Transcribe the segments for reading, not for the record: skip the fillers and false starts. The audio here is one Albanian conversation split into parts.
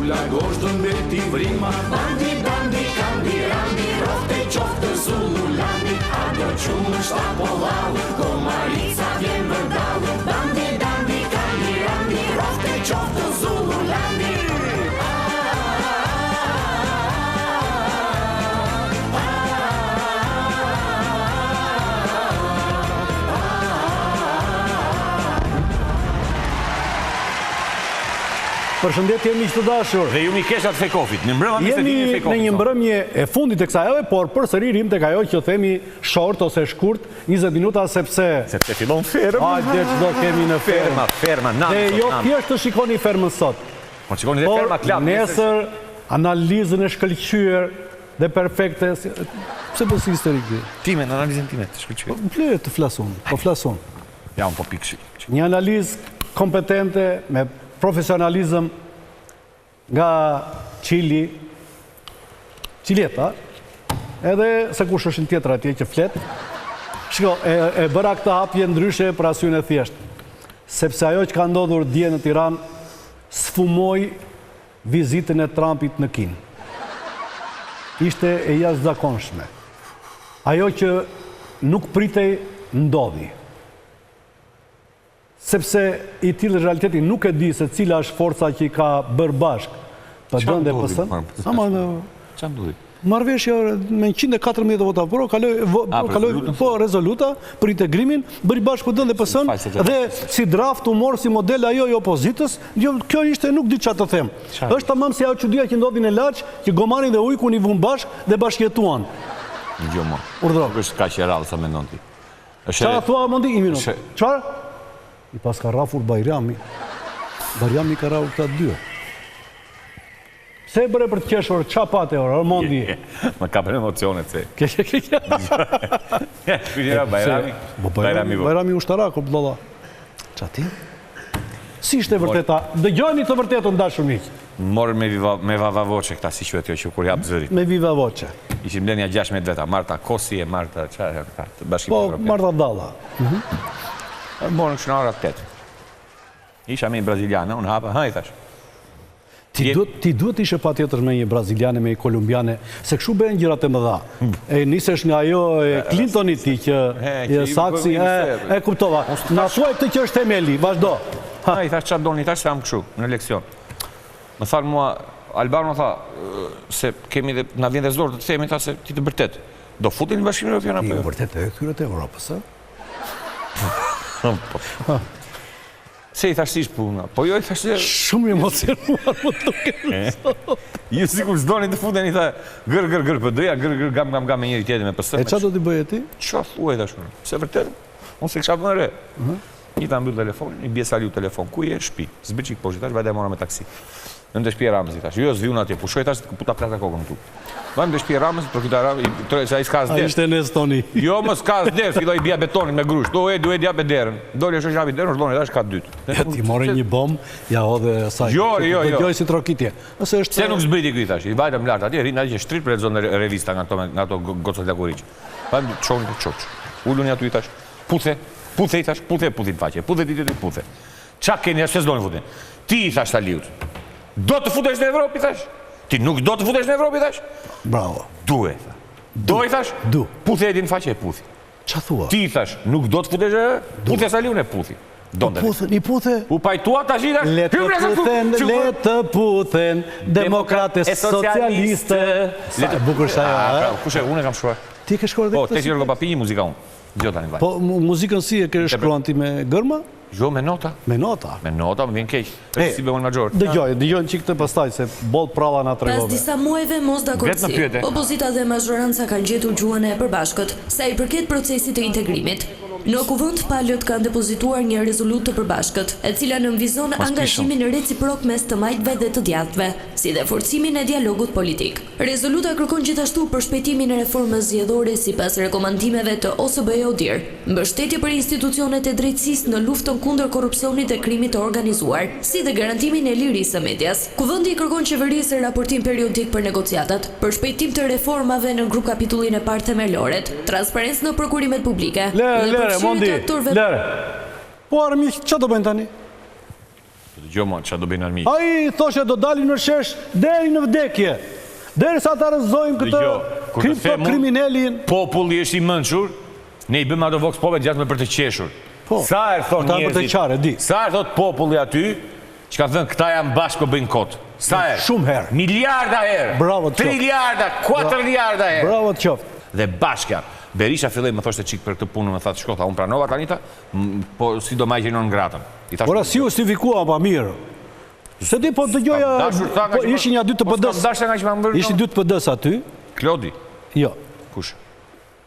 Zula goshtë mbeti vrima. Bandi, bandi, kandi, randi, rofte qoftë Zululandi. Ado qumë shtapovalë, Komarica vjen vërdalë. Bandi, bandi, kandi, randi, rofte qoftë Zululandi. Përshëndetje miq të dashur. Dhe ju mi keshat Fekofit. Në mbrëma mi se dini Fekofit. Jemi në një mbrëmje e fundit të kësaj jave, por përsëri rim tek ajo që themi short ose shkurt 20 minuta sepse fillon ferma. Hajde çdo kemi në ferma. Ferma, nam. Dhe jo thjesht të shikoni fermën sot. Po shikoni dhe ferma klap. Nesër analizën e shkëlqyer dhe perfekte. Pse po si historik ti? Time, në analizën time të shkëlqyer. Po të flasun, po flasun. Ja, un po pikëshi. Një analizë kompetente me profesionalizëm nga Qilieta, edhe se kush është në tjetër atje që flet. Shiko, e bëra këtë hapje ndryshe për arsyen e thjeshtë, sepse ajo që ka ndodhur dje në Tiranë sfumoi vizitën e Trumpit në Kinë. Ishte e jashtëzakonshme. Ajo që nuk pritej ndodhi. Sepse i tillë realiteti nuk e di se cila është forca që i ka bërë bashkë PD-n dhe PS-n. Çfarë ndodhi? Marrëveshja me 114 vota po rezoluta për integrimin, bëri bashkë PD-n dhe PS-n dhe si draft u mor si model ajo i opozitës. Kjo ishte, nuk di çfarë të them. Është tamam si ajo çudia që ndodhi në Laç, që Gomani dhe Ujku i vun bashkë dhe bashkëjetuan. Jo më. Urdhro. Është kaq e rrallë sa mendon ti. Çfarë thua Mondi? Një minutë. Çfarë? I pas ka rafur Bajrami. Bajrami ka rafur këta dy. Pse e bëre për të qeshur, qa pate orë, Mondi? Më ka për emocionet se. Bajrami ushtarak, o blolla. Qa ti? Si ishte vërteta? Dëgjoni të vërtetën dashur miq. Morën me vava voce këta, si quhet kjo që kur jap zërit. Me viva voce. Ishim blenja 16 veta, Marta Kosi e Marta, çfarë këta, të Bashkimit Evropian. Po, Marta Dalla. Morën kështë në ora 8. Isha me një braziliane, unë hapa, haj thash. Ti duhet ishe pa tjetër me një braziliane, me një kolumbiane, se këshu bëhen gjërat e mëdha. E nisesh nga ajo e Clintonit ti që e saksi, e kuptova. Na thuaj këtë që është themeli, vazhdo. Haj thash çfarë doni, thash se jam kështu në leksion. Më thanë mua, Albano tha, se kemi dhe, na vjen dhe zorë të themi, tha se ti të bërtet. Do futin në Bashkimin Evropian apo? Jo, vërtet e këtyre të Evropës, Se i thash si puna, po jo i thash se... Shumë emocionuar më të kërë. Ju si kur s'doni të futen i tha gër, për doja gër, gam me njëri tjetër me pësër. E qa do t'i bëje ti? Qa thuaj thash unë, se vërtet, unë se kësha për në re. Një ta mbyll telefonin, i bje sali u telefon, ku je shpi? Zbër qik poshtë, tash vajda e mora me taksi. Në ndeshpje Ramëzi, tash, jo zvi unë atje, pushoj tash të puta plaka kokën tu. Vajmë ndeshpje Ramëzi, për këta Ramëzi, a i s'ka A ishte në Estoni. Jo, më s'ka s'der, filloj bja betonin me grush, do e djap e derën. Doli është shapi derën, është doni, tash ka dytë. Ja ti more një bombë, ja hodhe saj. Jo. Gjoj si trokitje. Se nuk zbriti këti tash, i vajtëm lartë atje, rinë atje shtrit për e zonë revista nga to gocët lakuriq. Vajmë qonë të qoqë. Ullun atu i tash, puthe i tash, puthe faqe, puthe. Qa keni, se s'doni futin? Ti i thash ta liut. Do të futesh në Evropë, i thash? Ti nuk do të futesh në Evropë, i thash? Bravo. Du e, tha. Do i thash? Du. Puthe e din faqe e puthi. Qa thua? Ti i thash, nuk do të futesh e puthi e sa liun e puthi. I puthe? U pajtua ta gjitha? Le të puthen, demokrate socialiste. Bukur shaja, Kushe, unë e kam shkruar. Ti ke shkruar dhe këtë? Po, te qërë go papi një muzika unë. Gjota një vaj. Po, muzikën si e ke shkruan ti me gërma? Jo, me nota. Me nota? Me nota, më vjen keq. Si bëmën major. Dëgjoj që këtë pastaj, se boll pralla nga tregove. Pas disa muajve mos dakordsi, opozita dhe mazhoranca kanë gjetur gjuhën e përbashkët, sa i përket procesit të integrimit. Në kuvend palët kanë depozituar një rezolutë të përbashkët, e cila nënvizon angazhimin reciprok mes të majtëve dhe të djathtëve, si dhe forcimin e dialogut politik. Rezoluta kërkon gjithashtu përshpejtimin e reformës zgjedhore sipas rekomandimeve të OSBE-ODIHR, mbështetje për institucionet e drejtësisë në luftën kundër korrupsionit dhe krimit të organizuar, si dhe garantimin e lirisë së medias. Kuvendi kërkon qeverisë raportim periodik për negociatat, përshpejtim të reformave në grup kapitullin e parë themeloret, transparencë në prokurimet publike. Lere, Mondi, lere. Po armi, që do bëjnë tani? Dëgjoj, çfarë do bëjnë armiq? Ai thoshe do dalin në shesh deri në vdekje. Derisa ta rrëzojmë këtë kriminalin. Populli është i mençur, ne i bëjmë ato vox popet gjatë për të qeshur. Sa herë thon njerëzit? Sa herë thot populli aty, që ka thënë këta janë bashkë bëjnë kot. Sa herë? Shumë herë. Miliarda herë. Bravo të qoftë. 3 miliarda, 4 miliarda herë. Bravo të qoftë. Dhe bashkë janë. Berisha filloi më thoshte çik për këtë punë, më thatë shkota, unë pranova tanita, po si do ma gjenon ngratën. Ora si justifikuam pa mirë. Se ti po dëgjoja, ishin ja 2 të PD-s. Ishin 2 të PD-s aty. Klodi? Jo. Kush?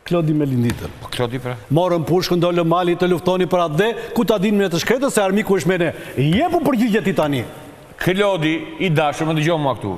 Klodi me Linditën. Po Klodi pra? Morën pushkën, dollën mali, të luftoni për atë dhe, ku ta dinë me të shkretës se armiku është me ne. Jepu përgjigje ti tani. Klodi i dashur, më dëgjoj mua këtu.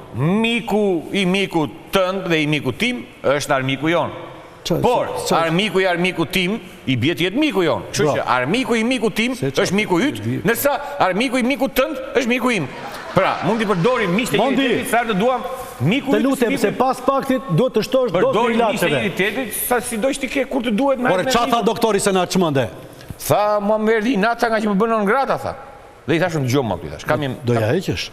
Miku tënd dhe i miku tim është armiku jonë. Por, armiku i armiku tim i bie të jetë miku jonë. Kështu që armiku i miku tim është miku yt, ndërsa armiku i miku tënd është miku im. Pra, mund t'i përdorim miqtë e identitetit sa të duam, miku të lutem se pas paktit duhet të shtosh dosë ilaçeve. ilaçeve. Përdorim miqtë e identitetit sa si do të ke kur të duhet me. Por çfarë tha doktori se na çmende? Tha, mua më erdhi nata nga që më bënon grata tha. Dhe i thashëm dëgjoj më këtu thash. Do ja heqësh?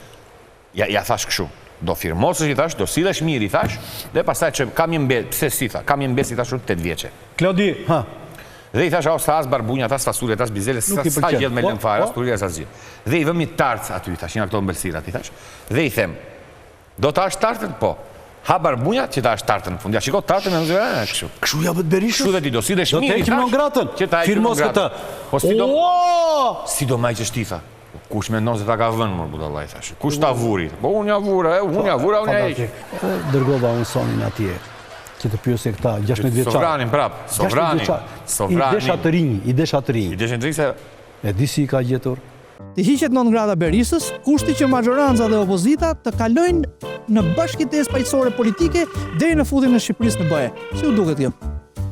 Ja thash kështu. Do firmosësh i thash, do sillesh mirë i thash, dhe pastaj që kam një mbet, pse si tha, kam një mbet si thash 8 vjeçe. Klodi, ha. Dhe i thash as as barbunja, as fasulje, as bizele, sa gjell me lëm fare, as turia as asgjë. Dhe i vëmë një tarc aty i thash, janë ato ëmbëlsirat i thash. Dhe i them, do ta hash tartën? Po. Ha barbunja që ta hash tartën në fund. Ja shiko tartën me mëzë, kështu. Kështu ja vët Berishës? Kështu dhe ti do sillesh mirë i thash. Do të heqim në ngratën. Firmos këtë. Po si do më heqësh ti tha. Kush mendon se ta ka vënë mor budallaj thash. Kush ta vuri? Po unë ja vura, unë ja heq. Dërgova unë sonin atje. Që të pyesë këta 16 vjeçar. Sovranin prap, Sovrani. I desha të rinj. I desha të rinj se e di si i ka gjetur. Të hiqet non grada Berishës, kushti që majoranca dhe opozita të kalojnë në bashkëtesë paqësore politike deri në futjen e Shqipërisë në BE. Si u duket kjo?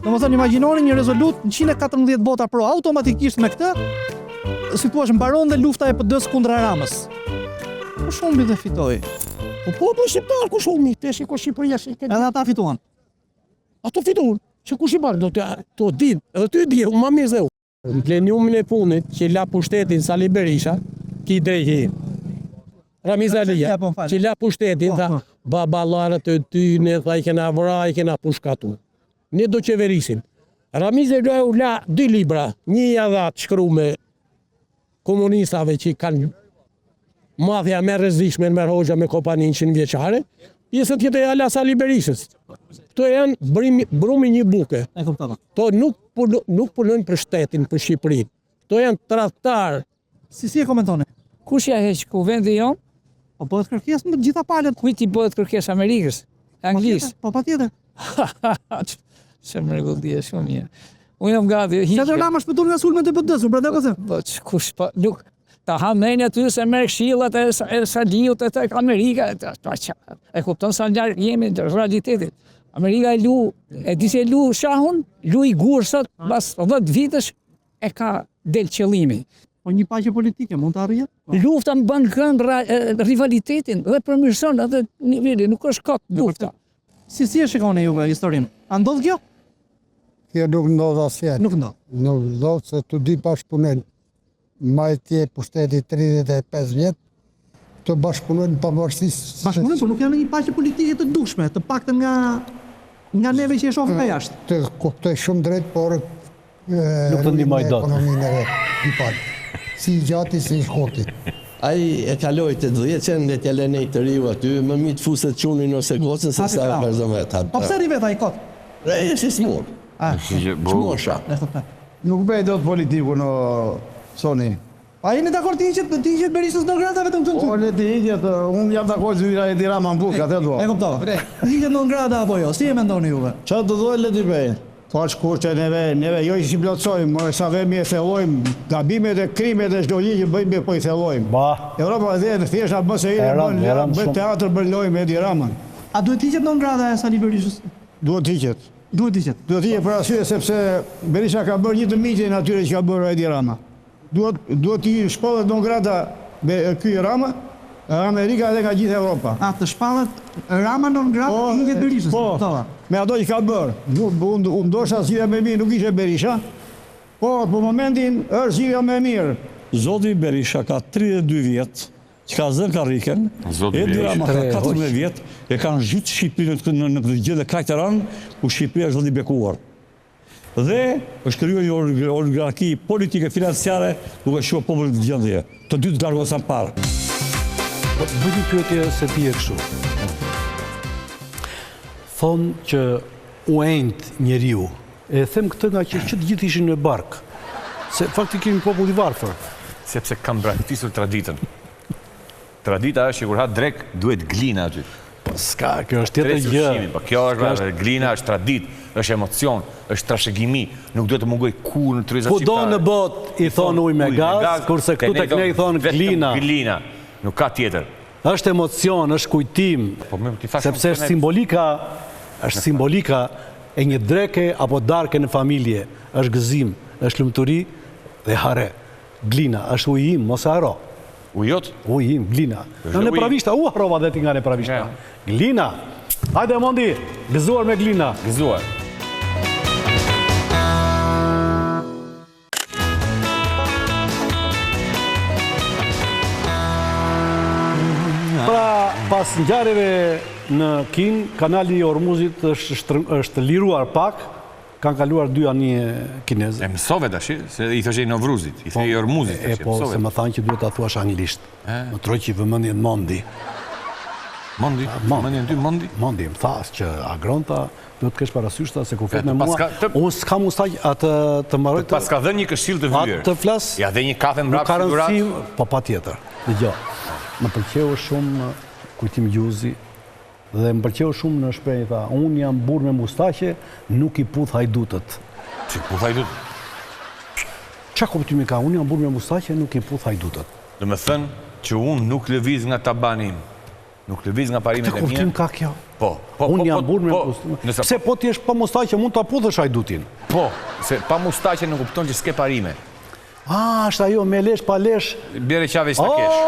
Domethënë imagjinoni një rezolut 114 vota pro, automatikisht me këtë si thua mbaron dhe lufta e PD-s kundra Ramës. Po shumë dhe fitoi. Po populli shqiptar ku shumë, tesh ku Shqipëria si Edhe ata fituan. Ato fituan. Që kush i bën do të din, edhe ty di, unë më mirë se u. Në pleniumin e punit që la pushtetin Sali Berisha, ki drejhi. Ramiz Alia, që la pushtetin tha baballarët e tyne, tha i kena vra, i kena pushkatu. Ne do qeverisim. Ramiz Alia u la 2 libra, një jadhat shkru me komunistave që kanë mafja me rrezikshme me Hoxha me kompanin 100 vjeçare, pjesën tjetër e ala Sali Berishës. Këto janë brumi një buke. E kuptova. To nuk punojnë për shtetin, për Shqipërinë. Këto janë tradhtar. Si e komentoni? Kush ja heq kuvendi jon? Po bëhet kërkesë në të gjitha palët. Kujt i bëhet kërkesë Amerikës? Anglisë? Po patjetër. Çe mrekulli është shumë mirë. Unë jam gati. Sa të Rama shpëton nga sulmet e PD-s, pra dhe po kush po nuk ta hamën aty se merr këshillat e Saliut e tek Amerika. E kupton sa larg jemi në realitetin. Amerika e di se lu shahun, lu i gursat, pas 10 vitesh e ka del qëllimi. Po një paqe politike mund të arrijë? Lufta më bën kënd rivalitetin dhe përmirëson atë nivelin, nuk është kot lufta. Si e shikoni juve historinë? A ndodh kjo? Kjo nuk ndodh asnjëherë. Nuk ndodh. Nuk ndodh se të dy bashkëpunojnë. Majtje pushteti 35 vjet, të bashkëpunojnë pavarësisht. Bashkëpunojnë, por nuk janë një paqe politike të dukshme, të paktën nga neve që e shohim nga jashtë. Të kuptoj shumë drejt, por nuk të ndihmoj dot. Ekonominë e vet. Si i gjati, si i shkurti. Ai e kaloi të 10 qenë dhe t'ja lënej të riu aty, më mi të fuset qunin ose gocën se sa e vazhdo me ta. Po pse rivet ai kot? E si smur. Çmosha. Nuk bëj dot politiku në Soni. A jeni dakord të hiqet Berishës në grada vetëm këtu? Po le të hiqet, unë jam dakord zyra e Tirana në bukë, atë dua. E kuptova. Hiqet në grada apo jo? Si e mendoni juve? Çfarë do dojë le të bëj? Po as kurçë neve jo i plotësojmë, sa vemi e thellojmë gabimet e krimet e çdo gjë që bëjmë po i thellojmë. Ba. Europa dhe thjesht bën se bën teatr bën lojë me Edi Ramën. A duhet hiqet në grada e Sali Berishës? Duhet hiqet. Duhet hiqet. Duhet hiqet për arsye sepse Berisha ka bërë një të miqin atyre që ka bërë Edi Rama. Duhet i shpallet në grada ky Rama, Amerika dhe nga gjithë Europa. A të shpallet Rama në grada nuk e Berishës? Po, me ato që ka bërë. Unë ndosha zgjidhja më e mirë nuk ishte Berisha, po për momentin është zgjidhja më e mirë. Zoti Berisha ka 32 vjet që ka zënë karriken, Edi Rama ka 14 vjetë, e kanë zhytë Shqipërinë në këtë gjë dhe kaq të ranë, ku Shqipëria është vend i bekuar. Dhe është krijuar një oligarki politike financiare duke shkuar popullin në gjendje. Të dy të largohen sa parë. Bëj një pyetje se ti e kështu. Thonë që u ejnë njeriu. E them këtë nga që të gjithë ishin në bark. Se faktikisht kemi popull i varfër. Sepse kanë braktisur traditën. Tradita është që kur ha drek duhet glina aty. Ska, kjo është tjetër gjë. Po kjo është glina, është tradit, është emocion, është trashëgimi, nuk duhet të mungoj kur në turizat shqiptare. Kudo në botë i thonë ujë me gaz, kurse këtu tek ne i thonë glina. Glina, nuk ka tjetër. Është emocion, është kujtim, sepse është simbolika e një dreke apo darke në familje, është gëzim, është lumturi dhe hare. Glina, është ujim, mos e haro. Ujot? Ujim, glina. Në pravishta, harova dhe ti nga në pravishta. Glina. Hajde, Mondi, gëzuar me glina. Gëzuar. Pra, pas ngjarjeve në Kin, kanali i Ormuzit është liruar pak, kanë kaluar 2 anije kineze. E mësove tash, se i thoshe i Novruzit, i thoshe i Ormuzit. Po, se më thanë që duhet ta thuash anglisht. Më troj që i vëmendjen Mondi. Mondi? Vëmendjen ty Mondi? Mondi, më thas që agronta duhet të kesh parasysh ta se kur flet me mua, unë s'kam ustaq atë të mbaroj të... Pas ka dhënë një këshill të vyer. Atë të flas... Ja dhe një kafe mbrapa figurat. Po patjetër. Dgjoj. Më pëlqeu shumë kujtim gjuzi dhe më pëlqeu shumë në shprehje tha, unë jam burr me mustaqe, nuk i puth hajdutët. Si puth hajdutët? Çka kuptimi ka? Unë jam burr me mustaqe, nuk i puth hajdutët. Do të thënë që unë nuk lëviz nga tabani im. Nuk lëviz nga parimet e mia. Këtë kuptim ka kjo? Po. Unë jam burr me mustaqe. Pse po ti je pa mustaqe mund ta puthësh hajdutin? Po, se pa mustaqe nuk kupton që s'ke parime. Është ajo me lesh pa lesh. Bjerë qave s'ta kesh.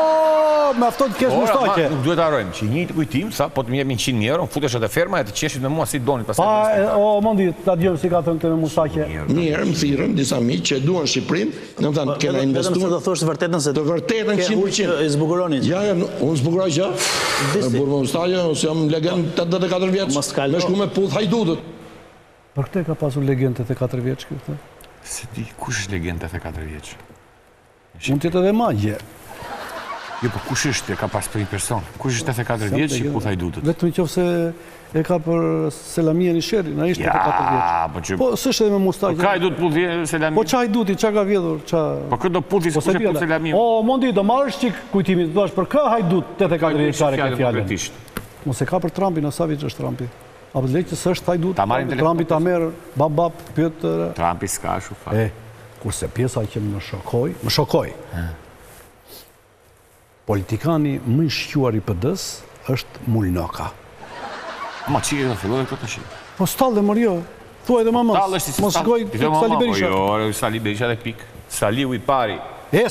Me afton të kesh mustaqe. Nuk duhet harrojmë që një kujtim sa po të më jep 100 euro, futesh atë ferma e të qeshit me mua si doni pastaj. Mondi, ta djem si ka thënë këtë me mustaqe. Mirë, më thirrën disa miq që duan Shqipërinë, domethënë kena investuar. Vetëm se do thosh vërtetën se të vërtetën 100%. I zbukuroni. Ja, unë zbukuroj që. Burr me mustaqe, ose jam legend 84 vjeç. Me shku me puth hajdutët. Për këtë ka pasur legend 84 vjeç këtë. Se di, kush është legend 84 vjeç? Mund të jetë edhe magje. Jo, po kush është, ka pas për një person? Kush është 84 vjeç që puth hajdutët? Vetëm nëse e ka për Selamia Nisherin, ai është 84 vjeç. Po s'është edhe me mustaqe. Po ka hajdut puth Selamia. Po ç'a hajduti, ç'a ka vjedhur, ç'a. Po kë do puthi se kush e puth Selamia? O, Mondi, do marrësh çik kujtimin, do të për kë hajdut 84 vjeçare këtë fjalë. Mos e ka për Trumpin, sa vjeç është Trumpi? Apo të leqë se është hajdut, Trumpi ta merë, bab, pyet... Trumpi s'ka shu fa. Kurse pjesa që më shokoj, politikani më i shquar i PD-s është Mulnoka. Ma që i dhe filloj e këtë të shi? Po stallë dhe mërjo, thuaj dhe mamës. Stallë është si stallë. Mos shkoj Sali Berisha. Jo, Sali Berisha dhe pik. Saliu i pari.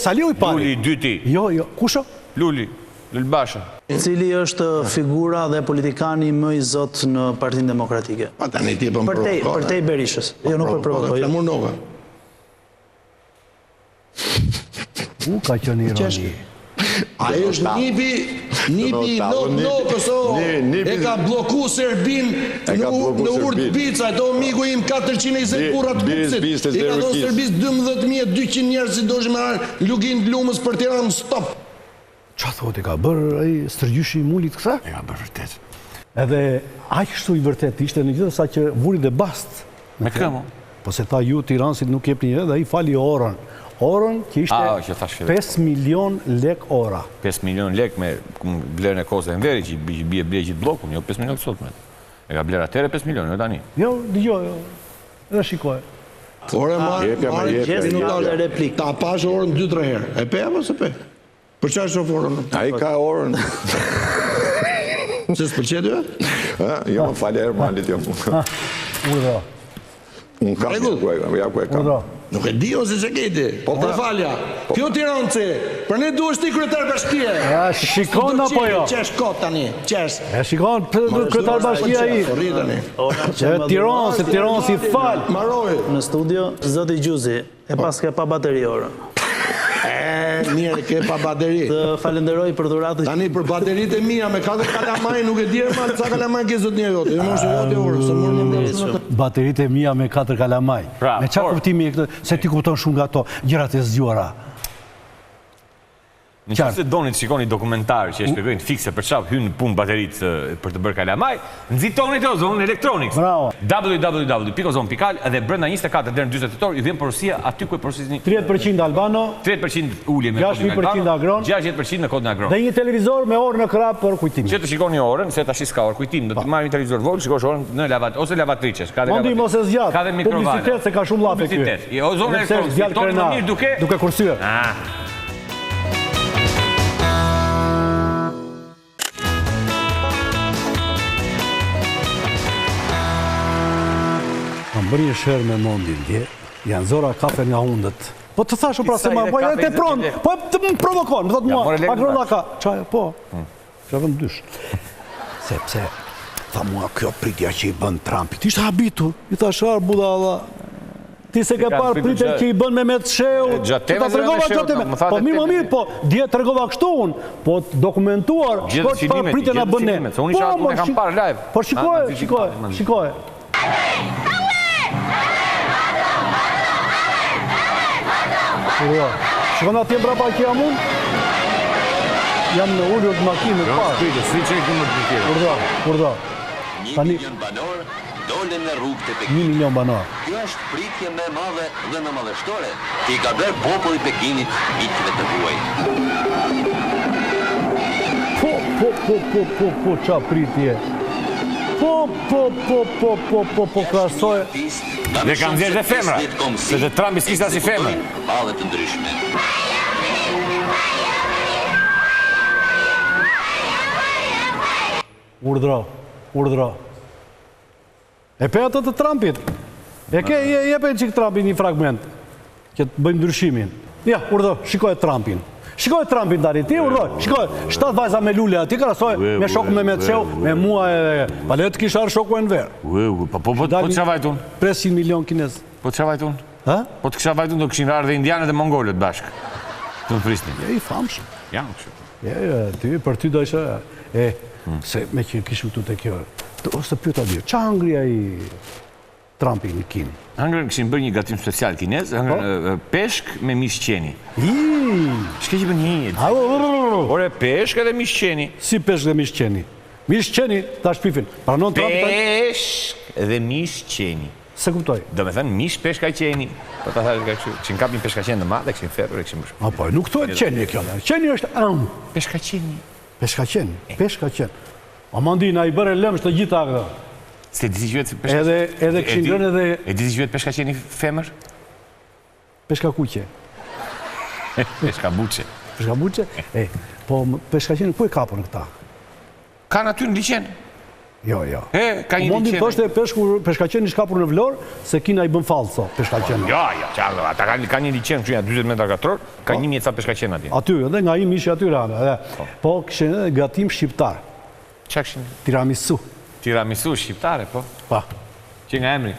Saliu i pari? Luli i dyti. Jo, kusho? Luli. Lulbasha. Cili është figura dhe politikani më i zot në Partinë Demokratike? Për te i Berishës. Jo, nuk për provokoj. Murnova. Ka qenë ironi. Ajo është nipi Nokës, e ka bloku Serbin në Urdbica, do miku im 420 burrat kupsit. I ka dhënë Serbis 12.200 njerëz si doshin me lugin të lumës për Tiranë stop. Qa thot, e ka bërë ai stërgjyshi i mulit kësa? E ka bërë vërtet. Edhe aq kështu i vërtet ishte në gjithë sa që vuri dhe bast. Me këmo? Po se ta ju Tiranësit nuk jep një dhe i fali orën. Orën që ishte 5 milion lek ora. 5 milion lek me blerën e Kosë e Enveri që i bje gjithë blokun, jo 5 milion sot me. E ka blerë atere 5 milion, jo tani. Jo, dëgjoj, edhe shikoj. Ore marë replik. Ta pash orën 2-3 herë. E pe apo se pe? Për që është orën? A i ka orën. Se s'përqe dy? Jo, më falë e malit jo. Urdhra. Unë kam një kuaj, ku e kam. Nuk e di ose që kejti. Për falja. Kjo Tiranci, për ne duesh ti kryetar bashkia. Shikon apo jo? Qesh kot tani, qesh. Shikon kryetar bashkia i. Tiranci fal. Maroj. Në studio, zoti Gjuzi, e pas ka pa bateri orën. Mirë, ke pa bateri. Të falenderoj për dhuratën. Tani për bateritë e mia me 4 kalamaj nuk e di më sa kalamaj ke zot një jote. Jo mos e jote orë, se mund të ndërtojmë. Bateritë e mia me 4 kalamaj. Me çfarë kuptimi këtë? Se ti kupton shumë nga ato gjërat e zgjuara. Në qëse se doni të shikoni dokumentar që e shpjegojnë fikse për çfarë hyn punë bateritë për të bërë kalamaj, nxitoni te Ozon Electronics. www.ozon.al dhe brenda 24 deri në 40 tetor ju vjen porosia aty ku e porosisni 30% Albano, 30% ulje me kodin 60% Agron, 60% me kodin Agron. Dhe një televizor me orë në krah për kujtim. Që të shikoni orën, se tash s'ka orë kujtim, do të marrë një televizor vol, shikosh orën në ose lavatriçe, ka Mondi mos e zgjat. Ka dhe mikrovalë. Publicitet se ka shumë llafe këtu. Ozon Electronics, toni më mirë duke kursyer. Më bërë një shërë me Mondin dje, janë zora kafe nga hundët. Po të thashu pra se ma, po e te pronë, po të më provokon, më thotë mua, agrona ka, qaj, po, që avëm dysh. Sepse, tha mua, kjo pritja që i bën Trumpit, ishte habitur, i tha sharë budala, ti se ke parë pritja që i bën me të sheu, të ta tregova gjateme, po mirë, po, dje tregova kështu unë, po të dokumentuar, po që parë pritja nga bën ne. Po shikoj. Shkona t'jem brapa që jam unë? Jam në ullur të makinë të parë. Urdo. 1 milion banor dole në rrugë të Pekinit. 1 milion banor. Kjo është pritje me madhe dhe në madhështore që i ka bërë populli Pekinit miqve të huaj. Po, qa pritje. Po, krasoj. Dhe kanë nxjerrë dhe femra, se të Trumpi s'kishte as i femër. Ballet të ndryshme. Urdhro. E pe atë të Trumpit. E ke, jepe qik Trumpin një fragment, që të bëjmë ndryshimin. Ja, urdhro, shikoj Trumpin. Shikoj Trumpin tani, ti urdhoj, shikoj, 7 vajza me lule ati, krasoj me shoku me Metsheu, me mua e... Pa le të kisha arë shoku e në verë. Po të kisha vajt unë? 500 milion kinez. Po të kisha vajt unë? Po të kisha vajt unë, do këshin rarë dhe indianët dhe mongolët bashkë. Të më prisnin. Je i famshëm. Janë kështu. Për ty do ishe... Se me që kishëm të të kjo... Ose pyta dhjo, qa hangria i Trumpi në Kinë? Hangërën këshin bërë një gatim special kinez, peshk me mish qeni. Shke që bërë një Ore, peshk edhe mish qeni. Si peshk dhe mish qeni? Mish qeni, ta shpifin. Peshk edhe mish qeni. Se kuptoj? Do me thënë, mish peshka qeni. Po ta thashë ka kështu, që në kapin peshka qeni dhe madhe, këshin ferur e këshin bërshme. Apo, nuk thuet qeni kjo dhe. Qeni është ëmë. Peshka qeni. Peshka qeni. A mandina i bërë e lëmsh të gjitha këta. Se disi që vetë peshka qeni? Edhe këshin grën edhe... E disi që vetë peshka qeni femër? Peshka kuqe. Peshka buqe. Peshka buqe? Po peshka qeni, ku e kapën këta? Ka në ty në liqen. Jo. Ka një liqen. Mondi thoshte peshka qeni shkapur në Vlorë, se kina i bën falso, peshka qeni. Jo, ata ka një liqen, që janë 20 metra katror, ka 1000 ca peshka qeni ati. Aty, edhe nga i mishi aty rane. Po këshin edhe gatim shqiptar. Qa këshin? Tiramisu. Tiramisu shqiptare, po? Pa. Që nga emri?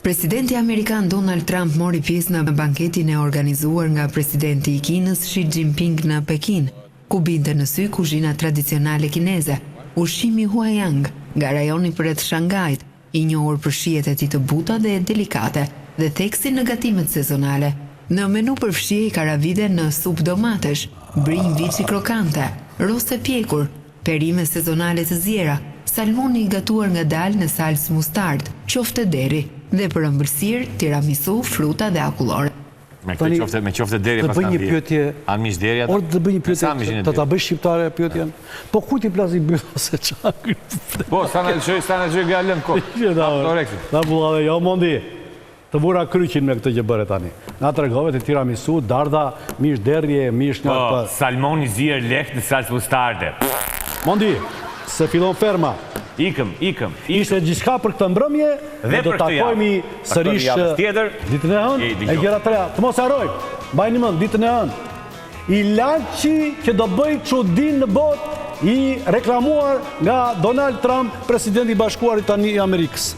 Presidenti Amerikan Donald Trump mori pjesë në banketin e organizuar nga presidenti i Kinës Xi Jinping në Pekin, ku binte në sy kuzhina tradicionale kineze, ushqimi Huayang, nga rajoni përreth Shangajt, i njohur për shijet e tij të buta dhe delikate, dhe theksi në gatimet sezonale. Në menu përfshihej karavide në supë domatesh, brinj viçi krokante, roste pjekur, perime sezonale të zjera, salmoni i gatuar nga dalë në salsë mustard, qofte deri, dhe për ëmbëlsirë, tiramisu, fruta dhe akullore. Me qofte deri pas kanë dhije. Anë mish deri ata? Orë të bëj një pyetje, të ta bëj shqiptare pyetjen. Po ku ti plasi bëllë se qa? Po, sa në gjë gallën kohë. Na bullave, jo Mondi. Të bura kryqin me këtë që bëre tani. Na të regove të tiramisu, darda, mish derje, mish nga... Po, salmoni zirë lekë në salsë mustarde. Mondi, se fillon ferma. Ikëm. Ishte gjithka për këtë mbrëmje, dhe do takojmi sërish ditën e hënë, e gjera të rea. Të mos haroj, bajni mënd, ditën e hënë. I lanqi që do bëj çudin në botë, i reklamuar nga Donald Trump, presidenti i bashkuarit tani i Amerikës.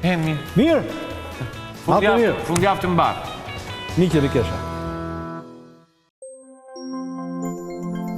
Mirë? Fundjavë të mbarë. Një që rikesha. Thank you.